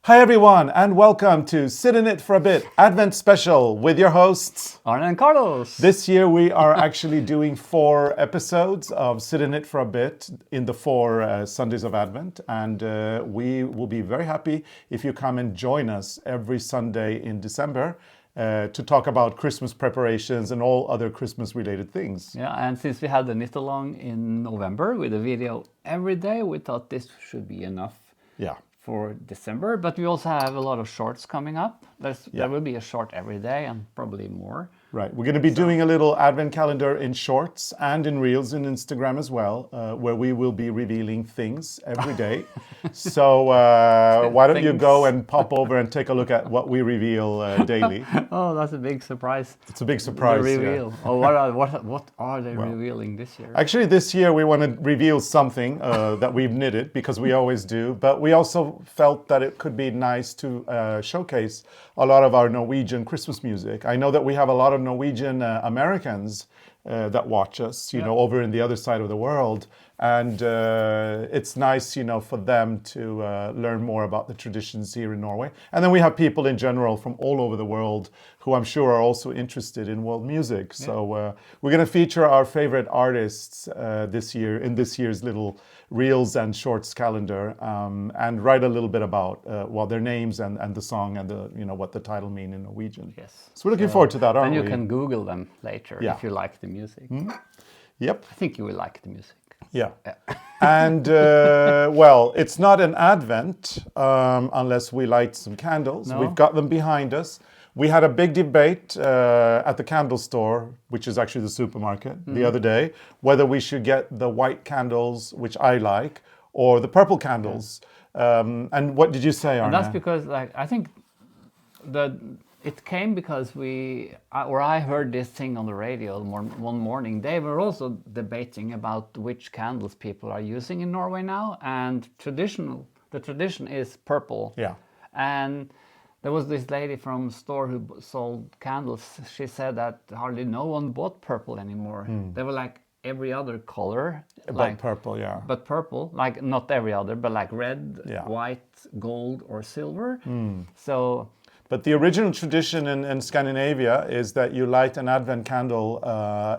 Hi everyone, and welcome to Sit in It for a Bit Advent Special with your hosts. Arne and Carlos. This year we are actually doing 4 episodes of Sit in It for a Bit in the 4 Sundays of Advent, and we will be very happy if you come and join us every Sunday in December to talk about Christmas preparations and all other Christmas related things. Yeah, and since we had the knit along in November with a video every day, we thought this should be enough. Yeah. For December, but we also have a lot of shorts coming up. There will be a short every day and probably more. Right. We're going to be doing a little advent calendar in shorts and in reels in Instagram as well, where we will be revealing things every day. So why don't you go and pop over and take a look at what we reveal daily. Oh, that's a big surprise. It's a big surprise. The reveal. Yeah. Oh, what are they revealing this year? Actually, this year we want to reveal something that we've knitted, because we always do. But we also felt that it could be nice to showcase a lot of our Norwegian Christmas music. I know that we have a lot of Norwegian Americans that watch us, you know, over in the other side of the world. And it's nice, you know, for them to learn more about the traditions here in Norway. And then we have people in general from all over the world who I'm sure are also interested in world music. Yeah. So we're going to feature our favorite artists this year in this year's little reels and shorts calendar, and write a little bit about their names and the song and the, you know, what the title mean in Norwegian. Yes. So we're looking forward to that, aren't we? And you can Google them later if you like the music. Mm-hmm. Yep. I think you will like the music. Yeah. And, well, it's not an Advent unless we light some candles. No. We've got them behind us. We had a big debate at the candle store, which is actually the supermarket, the other day, whether we should get the white candles, which I like, or the purple candles. And what did you say, Arne? And that's because, like, I think it came because I heard this thing on the radio one morning. They were also debating about which candles people are using in Norway now, and the tradition is purple. Yeah. And there was this lady from a store who sold candles. She said that hardly no one bought purple anymore. They were like every other color. Like purple, yeah. But purple, like not every other, but like red, white, gold, or silver. So. But the original tradition in Scandinavia is that you light an Advent candle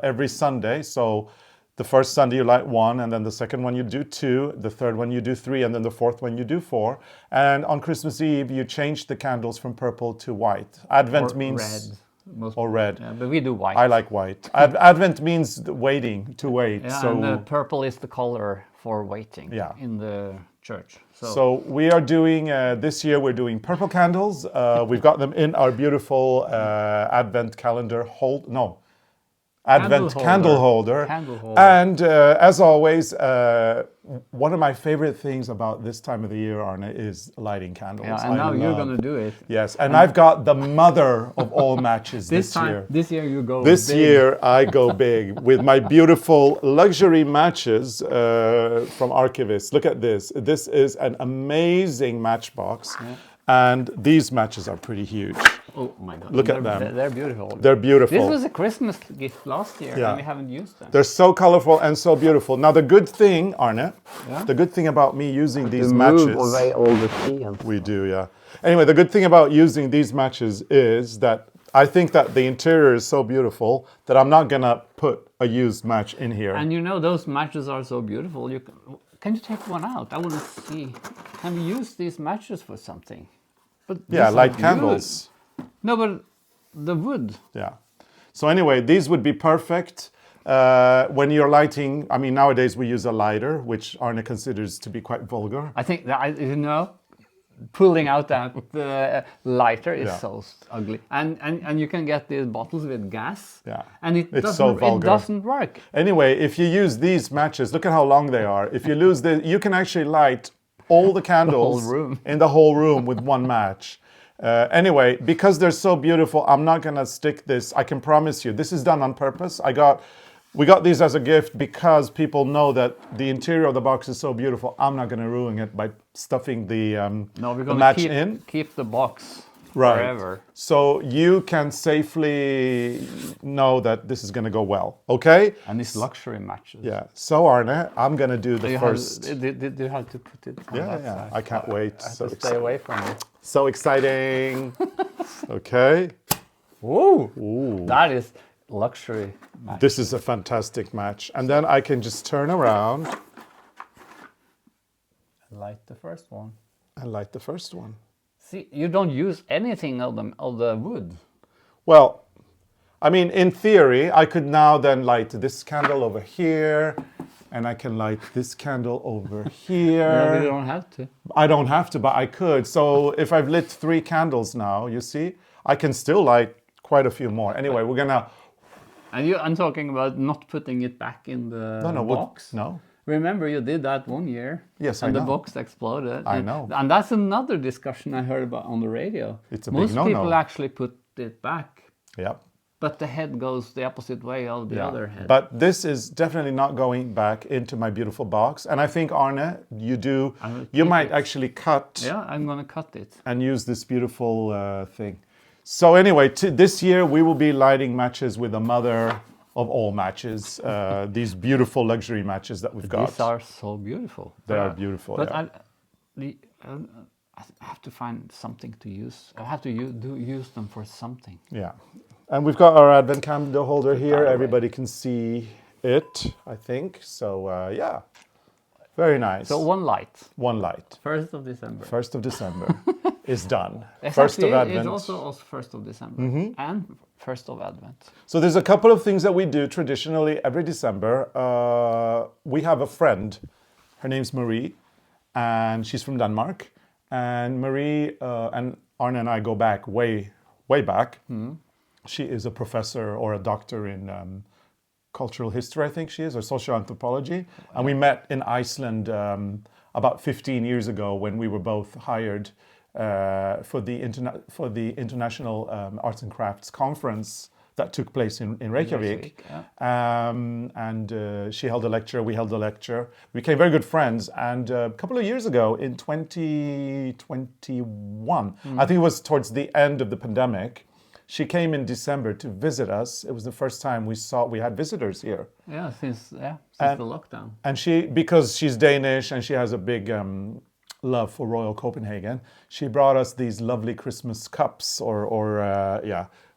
every Sunday. So the first Sunday you light 1, and then the second one you do 2, the third one you do 3, and then the fourth one you do 4. And on Christmas Eve you change the candles from purple to white. Advent means red. Or red. Yeah, but we do white. I like white. Advent means waiting, to wait. Yeah, so and purple is the color for waiting in the church. So we are doing, this year we're doing purple candles. We've got them in our beautiful Advent calendar candle holder. And as always, one of my favorite things about this time of the year, Arne, is lighting candles. Yeah, and now you're going to do it. Yes, and I've got the mother of all matches this year. This year you go This big. year I go big with my beautiful luxury matches from Archivist. Look at this. This is an amazing matchbox. Yeah. And these matches are pretty huge. Oh my God. Look at them. They're beautiful. They're beautiful. This was a Christmas gift last year and we haven't used them. They're so colorful and so beautiful. Now the good thing, Arne, the good thing about me using these matches... move away all the tea. We do, yeah. Anyway, the good thing about using these matches is that I think that the interior is so beautiful that I'm not going to put a used match in here. And you know, those matches are so beautiful. Can you take one out? I want to see. Can we use these matches for something? But like candles. No, but the wood. Yeah. So anyway, these would be perfect when you're lighting. I mean, nowadays we use a lighter, which Arne considers to be quite vulgar. I think that, pulling out that lighter is so ugly. And you can get these bottles with gas. Yeah. And it vulgar. doesn't work. Anyway, if you use these matches, look at how long they are. If you lose you can actually light all the candles in the whole room with one match. Anyway, because they're so beautiful, I'm not going to stick this. I can promise you, this is done on purpose. We got these as a gift because people know that the interior of the box is so beautiful. I'm not going to ruin it by stuffing the match in. Keep the box Right. forever. So you can safely know that this is going to go well. Okay? And it's luxury matches. Yeah. So Arne, I'm going to do the first. Did you have to put it on that Yeah. side? I can't wait. I have So to stay away from it. So exciting. Okay. Ooh. That is luxury match. This is a fantastic match. And then I can just turn around Light the first one. and light the first one. See, you don't use anything of the wood. Well, I mean, in theory, I could now then light this candle over here, and I can light this candle over here. No, you don't have to. I don't have to, but I could. So if I've lit 3 candles now, you see, I can still light quite a few more. Anyway, we're gonna. And I'm talking about not putting it back in the box. No. Remember, you did that one year. Yes, and I the know. box exploded. I know. And that's another discussion I heard about on the radio. It's a big Most no-no. people actually put it back, Yeah. but the head goes the opposite way of the other head. But this is definitely not going back into my beautiful box. And I think, Arne, you might actually cut Yeah, I'm gonna cut it. and use this beautiful thing. So anyway, this year we will be lighting matches with the mother of all matches. These beautiful luxury matches that we've got. These are so beautiful. They are beautiful. But yeah. I have to find something to use. I have to use them for something. Yeah. And we've got our advent candle holder here. that away. Everybody can see it, I think. So yeah, very nice. So one light. One light. 1st of December. 1st of December is done. It's 1st of actually- Advent. It's also 1st of December and 1st of Advent. So there's a couple of things that we do traditionally every December. We have a friend. Her name's Marie, and she's from Denmark. And Marie and Arne and I go back way back. She is a professor or a doctor in cultural history, I think she is, or social anthropology. And we met in Iceland about 15 years ago when we were both hired for the International Arts and Crafts Conference that took place in Reykjavik. And she held a lecture, we held a lecture. We became very good friends. And a couple of years ago, in 2021, I think it was towards the end of the pandemic, she came in December to visit us. It was the first time we had visitors here. Yeah, since the lockdown. And because she's Danish and she has a big love for Royal Copenhagen, she brought us these lovely Christmas cups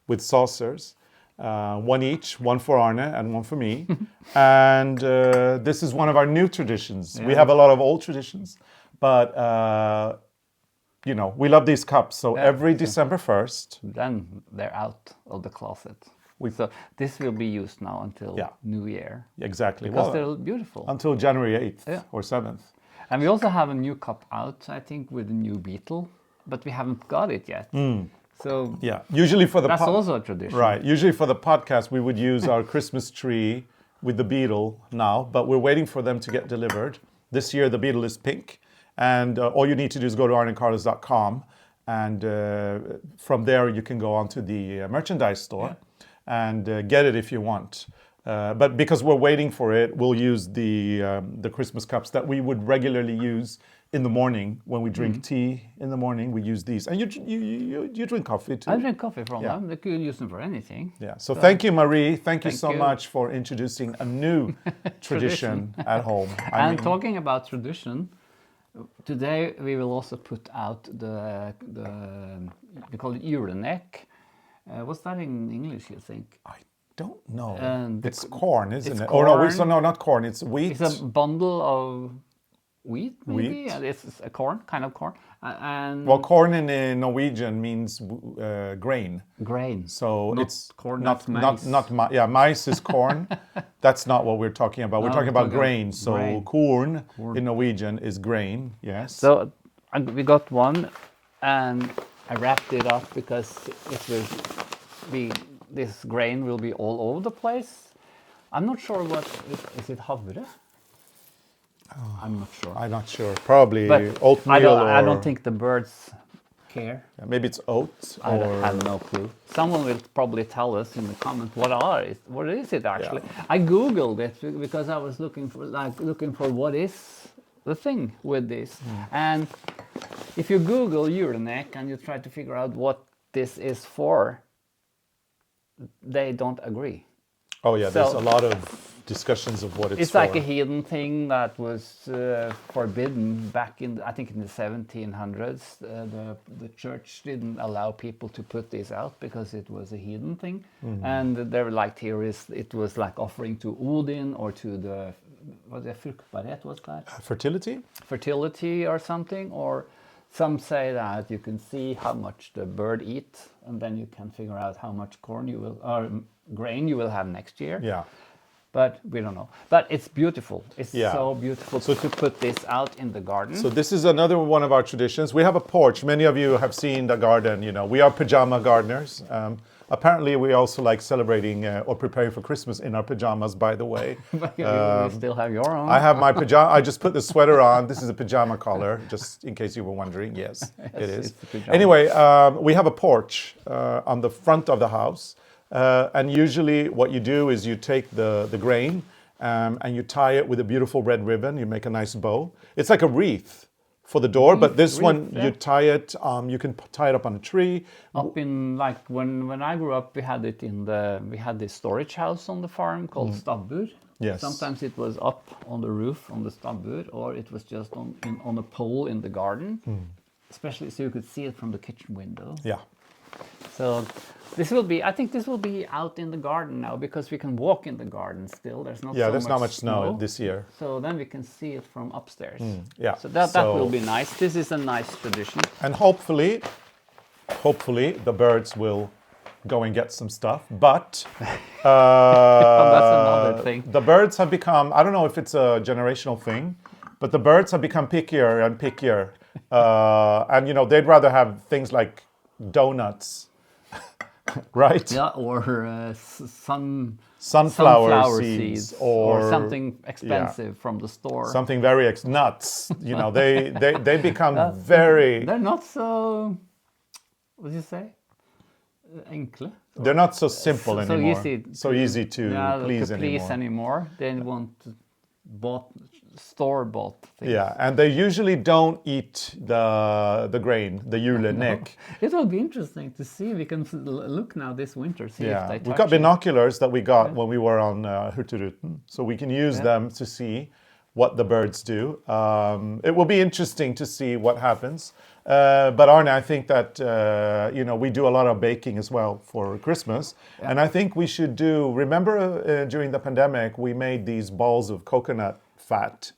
with saucers. One each, one for Arne and one for me. And this is one of our new traditions. Yeah. We have a lot of old traditions, but we love these cups. So every December 1st, Then they're out of the closet. So this will be used now until New Year. Exactly. Because they're beautiful. Until January 8th or 7th. And we also have a new cup out, I think, with a new beetle, but we haven't got it yet. So yeah, usually for the that's also a tradition. Right. Usually for the podcast, we would use our Christmas tree with the beetle now, but we're waiting for them to get delivered. This year, the beetle is pink. And all you need to do is go to arneandcarlos.com, and from there you can go onto the merchandise store and get it if you want. But because we're waiting for it, we'll use the Christmas cups that we would regularly use in the morning when we drink tea in the morning. We use these, and you drink coffee too. I drink coffee from them. They could use them for anything. Yeah. So thank you, Marie. Thank you so much for introducing a new tradition at home. Talking about tradition. Today we will also put out we call it julenek. What's that in English, you think? I don't know. It's corn, isn't it? Corn. Oh no, not corn. It's wheat. It's a bundle of wheat, maybe. Wheat. And it's a kind of corn. And well, corn in Norwegian means grain. Grain. So not it's corn. not Maize. Maize is corn. That's not what we're talking about. We're talking about grain. So grain. corn in Norwegian is grain. Yes. So we got one, and I wrapped it up because this grain will be all over the place. I'm not sure is it havre? I'm not sure. I'm not sure. Probably But oatmeal. I don't think the birds care. Yeah, maybe it's oats. I have no clue. Someone will probably tell us in the comments what is it actually. I googled it because I was looking for what is the thing with this. And if you Google julenek and you try to figure out what this is for, they don't agree. Oh yeah, So- there's a lot of discussions of what it's It's for. like a hidden thing that was forbidden back in, I think, in the 1700s. The church didn't allow people to put this out because it was a hidden thing. And there were like theories it was like offering to Odin or to the, was it fruktbarhet, was that? Fertility? Fertility or something. Or some say that you can see how much the bird eats, and then you can figure out how much corn you will, or grain you will have next year. Yeah. But we don't know. But it's beautiful. It's Yeah. so beautiful to put this out in the garden. So this is another one of our traditions. We have a porch. Many of you have seen the garden. You know, we are pajama gardeners. Apparently, we also like celebrating or preparing for Christmas in our pajamas. By the way, But you still have your own. I have my pajama. I just put the sweater on. This is a pajama collar, just in case you were wondering. Yes, it is. it's a pajama. Anyway, we have a porch on the front of the house. And usually what you do is you take the grain and you tie it with a beautiful red ribbon. You make a nice bow. It's like a wreath for the door, but this one, yeah. you tie it, you can tie it up on a tree. Up in, like, when I grew up, we had it we had this storage house on the farm called stabbur. Yes. Sometimes it was up on the roof on the stabbur, or it was just on a pole in the garden. Especially so you could see it from the kitchen window. Yeah. So I think this will be out in the garden now, because we can walk in the garden still. There's not Yeah, so there's not much snow this year. So then we can see it from upstairs. Yeah. So that will be nice. This is a nice tradition. And hopefully the birds will go and get some stuff. But That's another thing. the birds have become, I don't know if it's a generational thing, but the birds have become pickier and pickier. And, you know, they'd rather have things like donuts, right? Yeah, or Sunflower seeds or something expensive from the store. Something very nuts. You know, they become very. They're not so. What do you say? Enkle. They're not so simple anymore. So easy to please anymore. They want store-bought things. Yeah, and they usually don't eat the grain, the julenek. It will be interesting to see. We can look now this winter, see if they touch We've got it. binoculars that we got when we were on Hurtigruten, so we can use them to see what the birds do. It will be interesting to see what happens. But Arne, I think that you know, we do a lot of baking as well for Christmas, and I think we should do. Remember during the pandemic, we made these balls of coconut fat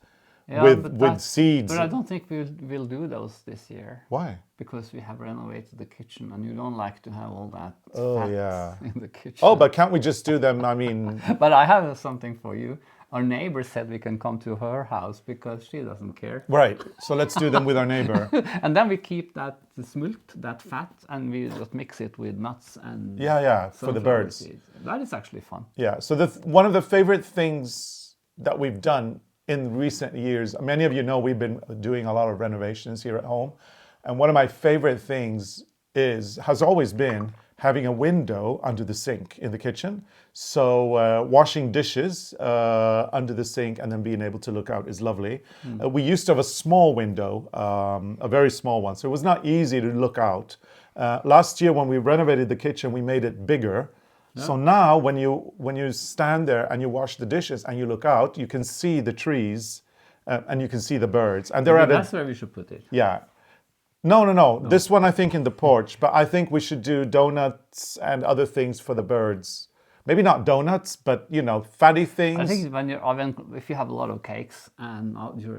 with seeds. But I don't think we'll do those this year. Why? Because we have renovated the kitchen, and you don't like to have all that fat in the kitchen. Oh, but can't we just do them? I mean, but I have something for you. Our neighbor said we can come to her house because she doesn't care. Right. So let's do them with our neighbor. And then we keep that smult, that fat, and we just mix it with nuts and for the birds. Seeds. That is actually fun. Yeah. So one of the favorite things that we've done in recent years, many of you know we've been doing a lot of renovations here at home, and one of my favorite things has always been having a window under the sink in the kitchen. So washing dishes under the sink and then being able to look out is lovely. We used to have a small window, a very small one, so it was not easy to look out. Last year when we renovated the kitchen, we made it bigger. Yeah. So now when you stand there and you wash the dishes and you look out, you can see the trees and you can see the birds. And that's where we should put it. Yeah. No. This one I think in the porch, but I think we should do donuts and other things for the birds. Maybe not donuts, but you know, fatty things. I think if you have a lot of cakes and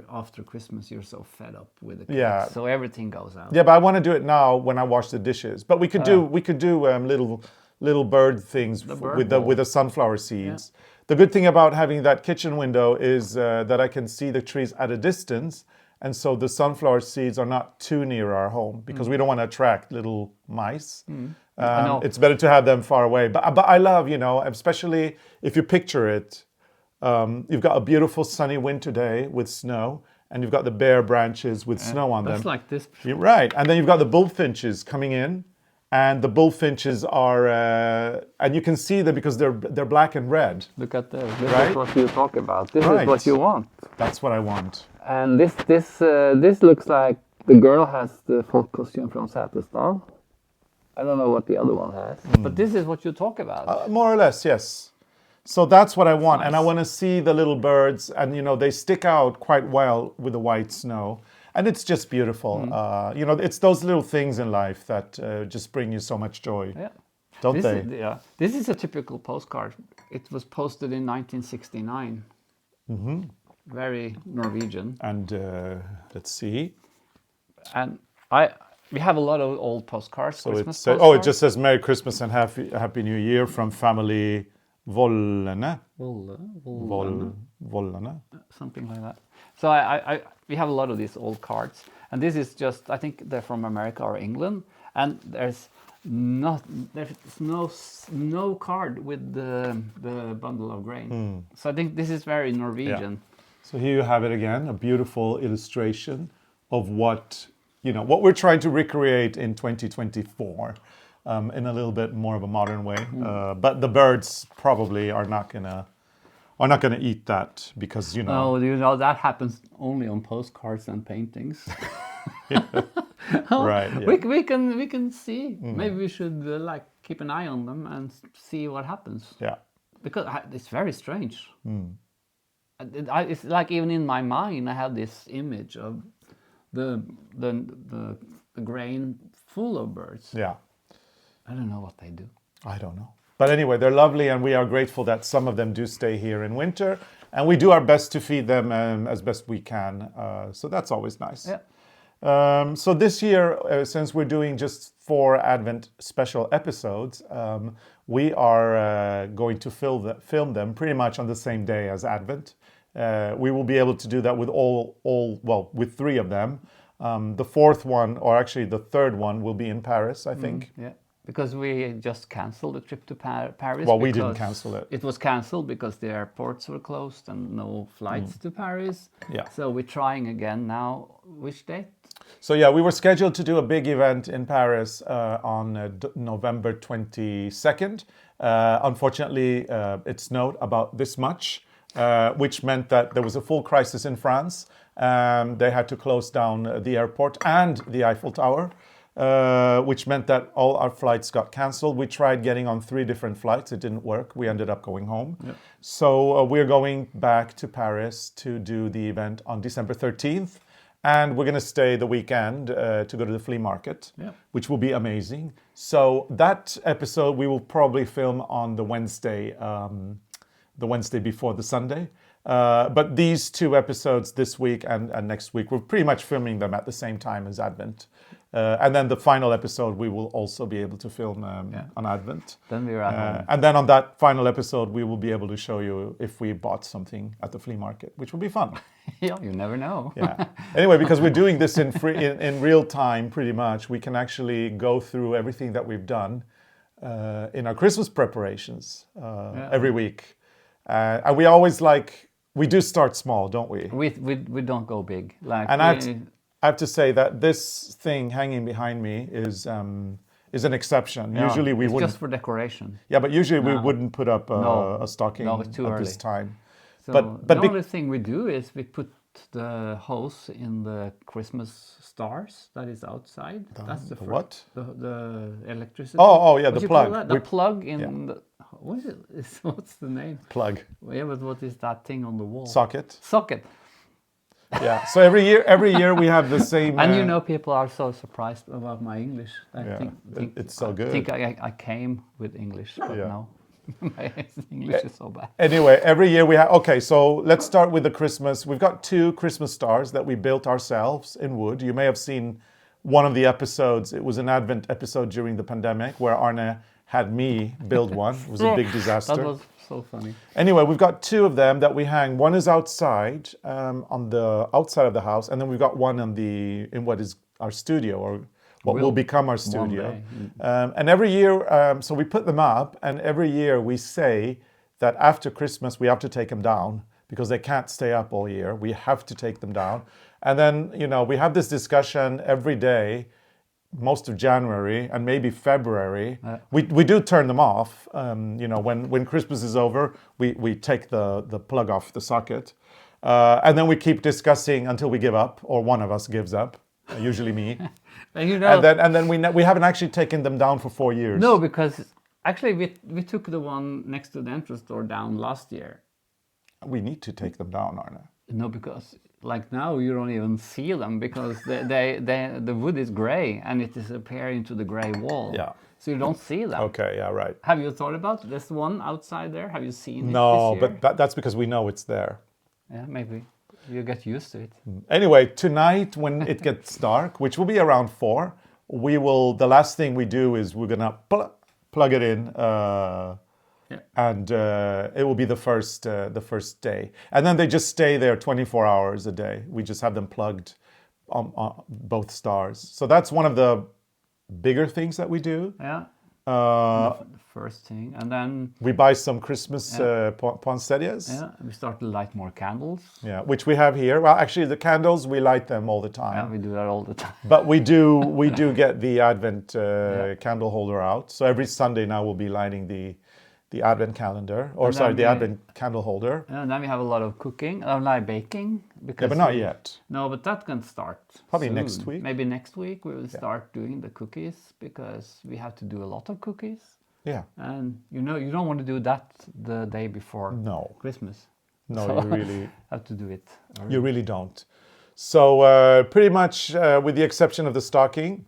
after Christmas you're so fed up with the cakes, so everything goes out. Yeah, but I want to do it now when I wash the dishes. But we could do little bird things with the sunflower seeds. Yeah. The good thing about having that kitchen window is that I can see the trees at a distance. And so the sunflower seeds are not too near our home because we don't want to attract little mice. It's better to have them far away. But I love, you know, especially if you picture it, you've got a beautiful sunny winter day with snow, and you've got the bare branches with snow on them. That's like this. You're right. And then you've got the bullfinches coming in, and the bullfinches are, and you can see them because they're black and red. Look at this. This is what you talk about. This is what you want. That's what I want. And this looks like the girl has the folk costume from Satisdal. I don't know what the other one has, but this is what you talk about. More or less, yes. So that's what I want, and I Nice. want to see the little birds, and they stick out quite well with the white snow, and it's just beautiful. It's those little things in life that just bring you so much joy, Yeah. don't they? This is a typical postcard. It was posted in 1969. Very Norwegian. And let's see. And we have a lot of old postcards. So Christmas it postcards. just says Merry Christmas and Happy New Year from family Vollene. Vollene. Something like that. So we have a lot of these old cards, and this is just, I think they're from America or England, and there's no card with the bundle of grain. So I think this is very Norwegian. Yeah. So here you have it again, a beautiful illustration of what we're trying to recreate in 2024 in a little bit more of a modern way. But the birds probably are not gonna eat that because No, that happens only on postcards and paintings. Right. Yeah. We can see. Maybe we should keep an eye on them and see what happens. Yeah. Because it's very strange. It's like even in my mind, I have this image of the grain full of birds. Yeah. I don't know what they do. I don't know. But anyway, they're lovely, and we are grateful that some of them do stay here in winter, and we do our best to feed them as best we can. So that's always nice. Yeah. So this year, since we're doing just 4 Advent special episodes, we are going to film them pretty much on the same day as Advent. We will be able to do that with with 3 of them. The 4th one, or actually the 3rd one, will be in Paris, I think. Yeah. Because we just canceled the trip to Paris. Well, we didn't cancel it. It was canceled because the airports were closed and no flights to Paris. Yeah. So we're trying again now. Which date? So yeah, we were scheduled to do a big event in Paris on November 22nd. Unfortunately, it snowed about this much, which meant that there was a full crisis in France. They had to close down the airport and the Eiffel Tower. Which meant that all our flights got cancelled. We tried getting on 3 different flights. It didn't work. We ended up going home. Yep. So we're going back to Paris to do the event on December 13th. And we're going to stay the weekend to go to the flea market, which will be amazing. So that episode we will probably film on the Wednesday before the Sunday. But these 2 episodes this week and next week, we're pretty much filming them at the same time as Advent. And then the final episode we will also be able to film on Advent. Then we're at home. And then on that final episode, we will be able to show you if we bought something at the flea market, which will be fun. Yeah, you never know. Yeah. Anyway, because we're doing this in real time, pretty much, we can actually go through everything that we've done in our Christmas preparations every week. And we always we do start small, don't we? We don't go big. I have to say that this thing hanging behind me is an exception. Yeah, usually we wouldn't. Just for decoration. Yeah, but usually we wouldn't put up a stocking it's too at early. this time. So but the only thing we do is we put the hose in the Christmas stars that is outside. That's the what? The electricity. Oh yeah, what the plug. The plug in the. What is it? What's the name? Plug. Yeah, but what is that thing on the wall? Socket. Socket. Yeah. So every year we have the same. And people are so surprised about my English. I think it's so good. I think I came with English, but no, my English is so bad. Anyway, every year we have. Okay, so let's start with the Christmas. We've got 2 Christmas stars that we built ourselves in wood. You may have seen one of the episodes. It was an Advent episode during the pandemic where Arne had me build one. It was a big disaster. That was so funny. Anyway, we've got 2 of them that we hang. One is outside, on the outside of the house, and then we've got one in what is our studio, or what will become our studio. And every year, so we put them up, and every year we say that after Christmas we have to take them down because they can't stay up all year. We have to take them down. And then, we have this discussion every day, most of January and maybe February. We do turn them off. When Christmas is over, we take the plug off the socket. And then we keep discussing until we give up, or one of us gives up, usually me. And you know, And then we haven't actually taken them down for 4 years. no, because actually we took the one next to the entrance door down last year. We need to take them down, Arne. No, because like now you don't even see them because the wood is gray and it disappears into the gray wall. Yeah. So you don't see them. Okay, yeah, right. Have you thought about this one outside there? Have you seen it No, this year? but that's because we know it's there. Yeah, maybe. You get used to it. Anyway, tonight when it gets dark, which will be around 4, the last thing we do is we're gonna plug it in, and it will be the first day. And then they just stay there 24 hours a day. We just have them plugged on both stars. So that's one of the bigger things that we do. Yeah. The first thing, and then we buy some Christmas poinsettias. yeah, we start to light more candles. Yeah, which we have here. Well, actually, the candles we light them all the time. Yeah, we do that all the time. But we do get the Advent candle holder out. So every Sunday now we'll be lighting the Advent calendar, or sorry, the Advent candle holder. And then we have a lot of cooking, like baking. Because Yeah, but not yet. No, but that can start Probably soon. next week. Maybe next week we will start doing the cookies because we have to do a lot of cookies. Yeah. And you know, you don't want to do that the day before No. Christmas. No, So you really have to do it. early. you really don't. So pretty much, with the exception of the stocking,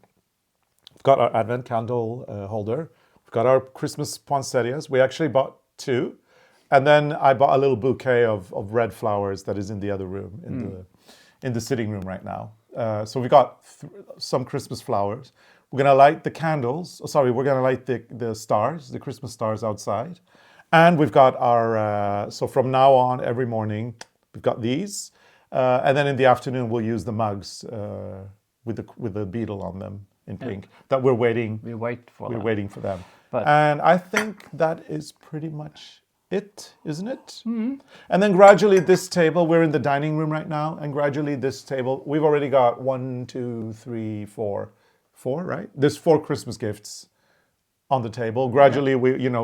we've got our Advent candle holder. We've got our Christmas poinsettias. We actually bought 2. And then I bought a little bouquet of red flowers that is in the other room, in the sitting room right now. So we got some Christmas flowers. We're gonna light the candles. We're gonna light the stars, the Christmas stars outside. And we've got our, so from now on, every morning, we've got these. And then in the afternoon, we'll use the mugs with the beetle on them in pink that we're waiting. We wait for them. Waiting for them. But- And I think that is pretty much it, isn't it? And then gradually this table, we're in the dining room right now, and gradually this table, we've already got 1, 2, 3, 4, right? There's 4 Christmas gifts on the table. Gradually,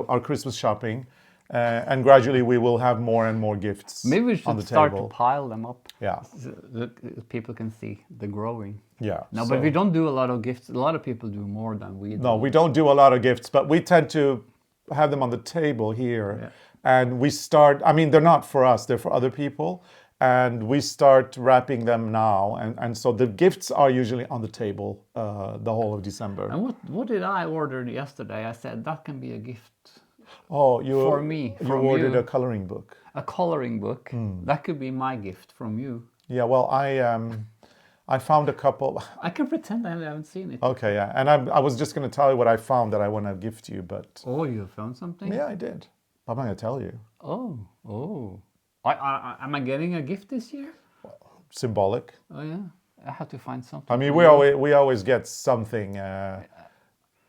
our Christmas shopping, and gradually we will have more and more gifts Maybe we on should the start table. to pile them up. Yeah, So people can see the growing. yeah. No, So- but we don't do a lot of gifts. A lot of people do more than we do. No, we don't do a lot of gifts, but we tend to have them on the table here. Yeah. And we start, I mean, they're not for us, they're for other people. And we start wrapping them now. And so the gifts are usually on the table the whole of December. And what did I order yesterday? I said that can be a gift. Oh, For me, you from ordered you. a coloring book. A coloring book. That could be my gift from you. Yeah, well, I found a couple. I can pretend I haven't seen it. Okay, yeah. And I was just going to tell you what I found that I want to gift you, but Oh, you found something? yeah, I did. I'm not going to tell you. Oh. Am I getting a gift this year? Symbolic. Oh, yeah. I have to find something. I mean, for we you. always get something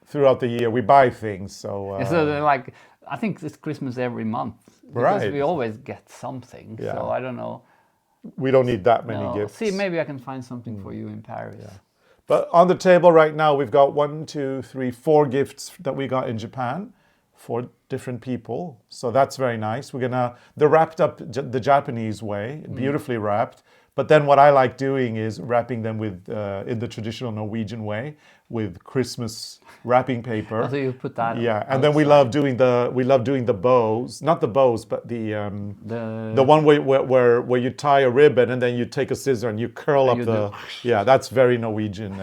throughout the year. We buy things, so So they're like, I think it's Christmas every month. Because Right. we always get something. Yeah. So I don't know. we don't need that many No. gifts. See, maybe I can find something for you in Paris. But on the table right now, we've got 1, 2, 3, 4 gifts that we got in Japan for different people. So that's very nice. They're wrapped up the Japanese way, beautifully wrapped. But then what I like doing is wrapping them with, in the traditional Norwegian way, with Christmas wrapping paper. Oh, so you put that. Yeah, and then we love doing the bows, not the bows, but the one where you tie a ribbon and then you take a scissor and you curl up you the. do- Yeah, that's very Norwegian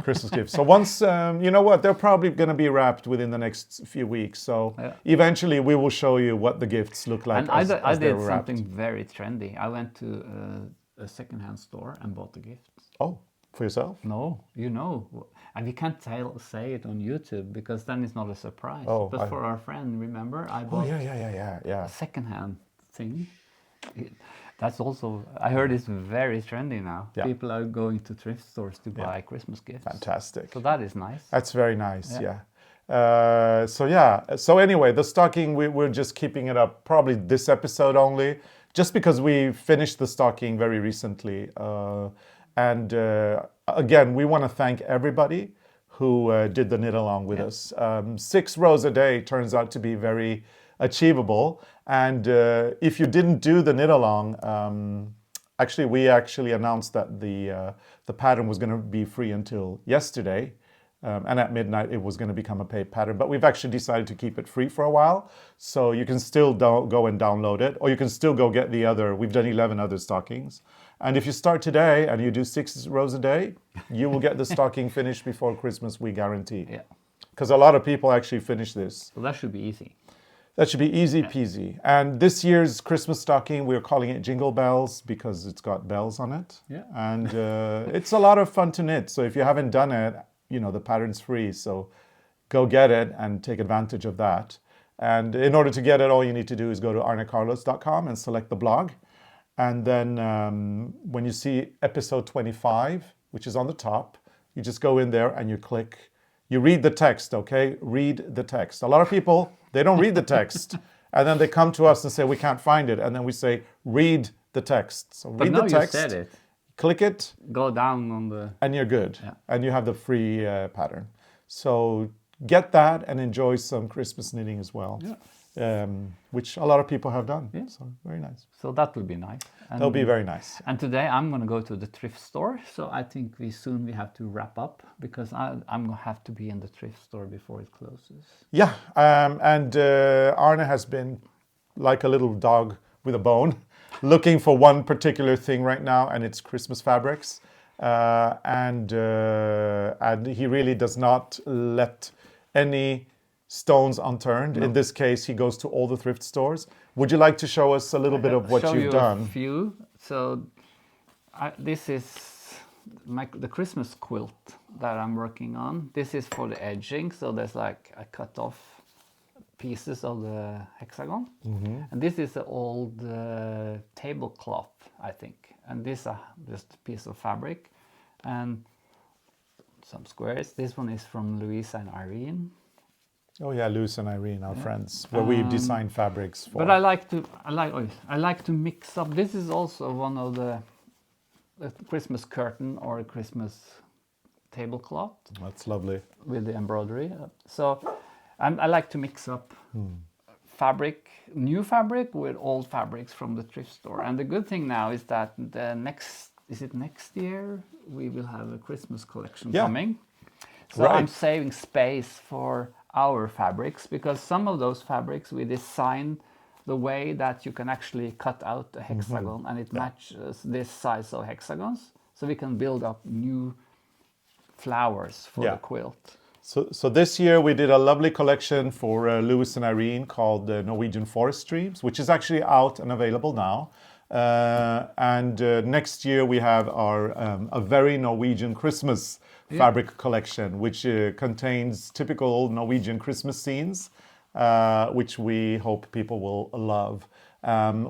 Christmas gift. So once you know what, they're probably going to be wrapped within the next few weeks. So eventually we will show you what the gifts look like. And as I they're did wrapped. something very trendy. I went to a secondhand store and bought the gift. Oh, for yourself? No, you know, and we can't say it on YouTube because then it's not a surprise. Oh, but for our friend, remember, I Oh bought yeah. a secondhand thing. That's also, I heard it's very trendy now. Yeah. People are going to thrift stores to buy Christmas gifts. Fantastic. So that is nice. That's very nice, So anyway, the stocking, we're just keeping it up probably this episode only, just because we finished the stocking very recently. And again, we want to thank everybody who did the knit along with us. 6 rows a day turns out to be very achievable. And if you didn't do the knit along, actually we announced that the pattern was going to be free until yesterday. And at midnight, it was going to become a paid pattern. But we've actually decided to keep it free for a while. So you can still go and download it, or you can still go get the other. We've done 11 other stockings. And if you start today and you do 6 rows a day, you will get the stocking finished before Christmas, we guarantee. Yeah. Because a lot of people actually finish this. So that should be easy. That should be easy peasy. And this year's Christmas stocking, we're calling it Jingle Bells because it's got bells on it. Yeah. And it's a lot of fun to knit. So if you haven't done it, the pattern's free, so go get it and take advantage of that. And in order to get it, all you need to do is go to arnecarlos.com and select the blog. And then when you see episode 25, which is on the top, you just go in there and you read the text, okay? Read the text. A lot of people, they don't read the text. And then they come to us and say, we can't find it. And then we say, read the text. So read the text. You said it. Click it. Go down on the... And you're good. Yeah. And you have the free pattern. So get that and enjoy some Christmas knitting as well. Yeah. Which a lot of people have done. Yeah. So very nice. So that will be nice. That'll be very nice. And today I'm going to go to the thrift store. So I think we have to wrap up because I'm going to have to be in the thrift store before it closes. Yeah. And Arne has been like a little dog with a bone, looking for one particular thing right now, and it's Christmas fabrics. And he really does not let any stones unturned. No. In this case, he goes to all the thrift stores. Would you like to show us a little bit of what you've done? A few. So this is the Christmas quilt that I'm working on. This is for the edging. So there's like I cut off pieces of the hexagon. Mm-hmm. And this is the old tablecloth, I think. And this is just a piece of fabric and some squares. This one is from Louisa and Irene. Oh yeah, Louise and Irene, our friends, where we've designed fabrics for. But I like to mix up. This is also one of the Christmas curtain or a Christmas tablecloth. That's lovely. With the embroidery. So I like to mix up fabric, new fabric with old fabrics from the thrift store. And the good thing now is that next year we will have a Christmas collection coming. So I'm saving space for our fabrics because some of those fabrics we design the way that you can actually cut out a hexagon and it matches this size of hexagons, so we can build up new flowers for the quilt. So this year we did a lovely collection for Louis and Irene called the Norwegian Forest Streams, which is actually out and available now. And next year we have our a very Norwegian Christmas fabric collection, which contains typical Norwegian Christmas scenes, which we hope people will love.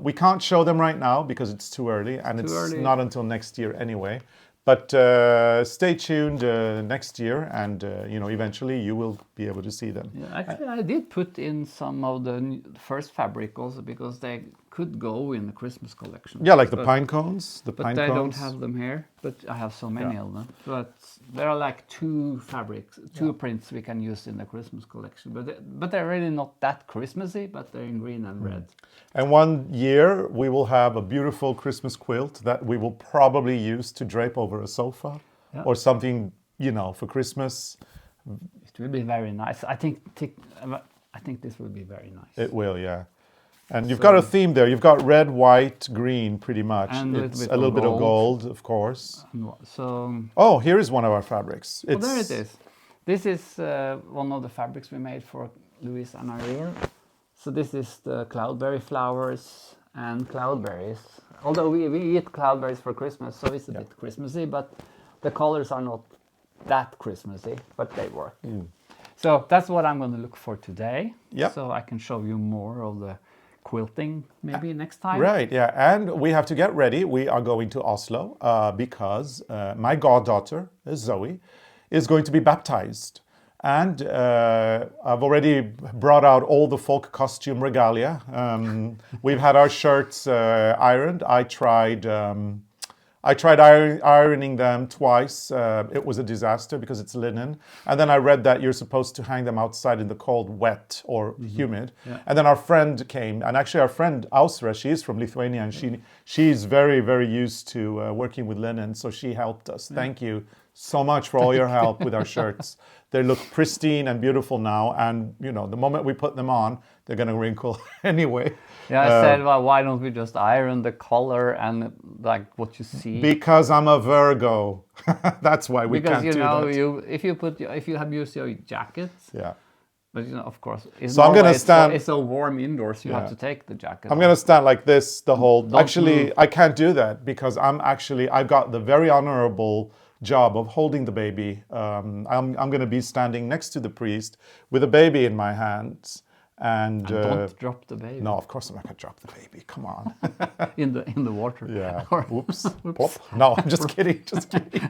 We can't show them right now because it's too early, and it's not until next year anyway. But stay tuned next year, and eventually you will be able to see them. Yeah, actually, I did put in some of the first fabric also because they could go in the Christmas collection. Yeah, like the pine cones. But I don't have them here. But I have so many of them. But there are like two prints we can use in the Christmas collection. But they're really not that Christmassy. But they're in green and red. And one year we will have a beautiful Christmas quilt that we will probably use to drape over a sofa or something, for Christmas. It will be very nice. I think this will be very nice. It will, yeah. And you've got a theme there. You've got red, white, green, pretty much. And it's a little bit of gold, of course. So. Here is one of our fabrics. There it is. This is one of the fabrics we made for Louise and Irene. So this is the cloudberry flowers and cloudberries. Although we eat cloudberries for Christmas, so it's a bit Christmassy, but the colors are not that Christmassy, but they work. So that's what I'm going to look for today. Yep. So I can show you more of the quilting maybe next time. Right, yeah. And we have to get ready. We are going to Oslo because my goddaughter, Zoe, is going to be baptized. And I've already brought out all the folk costume regalia. We've had our shirts ironed. I tried I tried ironing them twice. It was a disaster because it's linen. And then I read that you're supposed to hang them outside in the cold, wet or humid. Yeah. And then our friend came, and actually our friend Ausra, she is from Lithuania, and she's very, very used to working with linen, so she helped us. Thank you so much for all your help with our shirts. They look pristine and beautiful now, and you know, the moment we put them on, they're going to wrinkle anyway. Yeah, I said, well, why don't we just iron the color and like what you see? Because I'm a Virgo. That's why we Because can't you do know, that. if you have used your jackets, Yeah. but you know, of course, So I'm gonna stand. It's so warm indoors. You have to take the jacket. I'm gonna stand like this the whole. Don't Actually, move. I can't do that because I got the very honorable job of holding the baby. I'm gonna be standing next to the priest with a baby in my hands. And don't drop the baby. No, of course I'm not gonna drop the baby. Come on. in the water. Yeah. Or- Oops. Plop. No, I'm just kidding. Just kidding.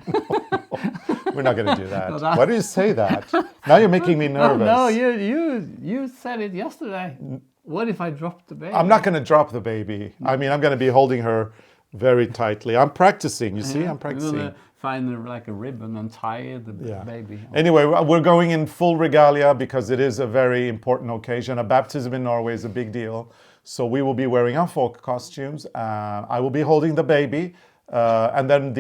We're not gonna do that. No, that- Why do you say that? Now you're making me nervous. No, you said it yesterday. What if I drop the baby? I'm not gonna drop the baby. I mean, I'm gonna be holding her very tightly. I'm practicing. You see, I'm You're practicing. gonna find like a ribbon and tie the baby. Anyway, we're going in full regalia because it is a very important occasion. A baptism in Norway is a big deal. So we will be wearing our folk costumes. I will be holding the baby. And then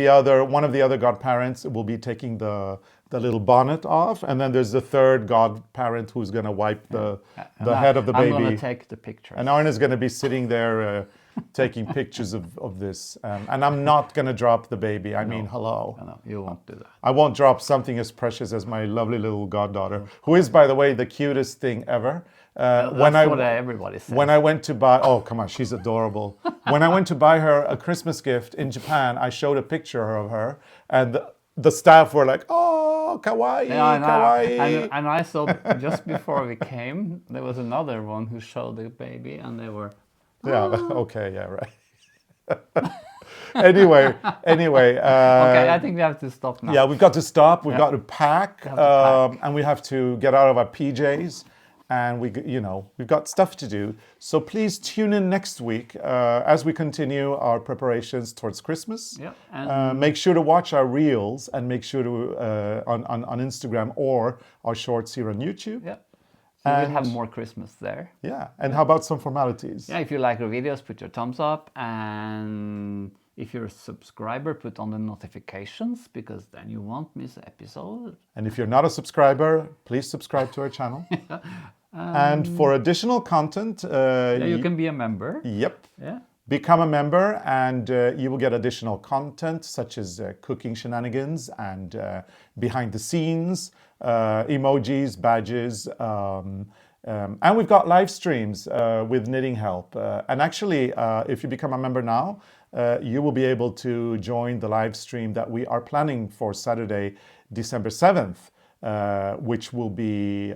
one of the other godparents will be taking the little bonnet off. And then there's the third godparent who's going to wipe the head of the baby. I'm going to take the pictures. And Arne is going to be sitting there taking pictures of this. And I'm not going to drop the baby. I mean, hello. No, you won't do that. I won't drop something as precious as my lovely little goddaughter, who is, by the way, the cutest thing ever. That's what everybody says. When I went to buy, oh, come on, she's adorable. When I went to buy her a Christmas gift in Japan, I showed a picture of her, and the staff were like, oh, kawaii, kawaii. And I saw just before we came, there was another one who showed the baby, and they were. Yeah, okay, yeah, right. anyway. Okay, I think we have to stop now. Yeah, we've got to stop. We've got to pack, and we have to get out of our PJs. And we've got stuff to do. So please tune in next week as we continue our preparations towards Christmas. Yeah, and make sure to watch our reels and make sure to on Instagram or our shorts here on YouTube. Yeah, so we'll have more Christmas there. Yeah, and how about some formalities? Yeah, if you like our videos, put your thumbs up, and if you're a subscriber, put on the notifications because then you won't miss an episode. And if you're not a subscriber, please subscribe to our channel. And for additional content, you can be a member. Yep. Yeah. Become a member, and you will get additional content such as cooking shenanigans and behind the scenes, emojis, badges, and we've got live streams with knitting help. And actually, if you become a member now, you will be able to join the live stream that we are planning for Saturday, December 7th. Which will be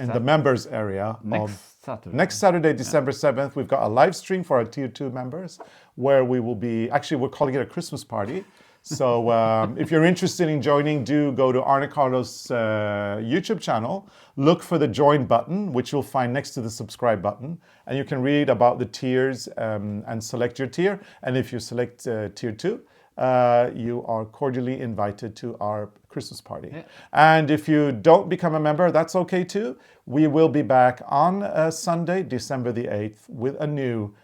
in the members area. Next Saturday, December 7th, we've got a live stream for our Tier 2 members where we will be, actually we're calling it a Christmas party. So if you're interested in joining, do go to Arne Carlos' YouTube channel, look for the join button, which you'll find next to the subscribe button, and you can read about the tiers and select your tier. And if you select Tier 2, you are cordially invited to our Christmas party. Yeah. And if you don't become a member, that's okay too. We will be back on Sunday, December the 8th, with a new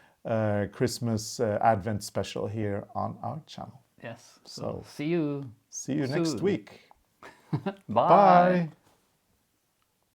Christmas Advent special here on our channel. Yes. So see you next week. Bye. Bye.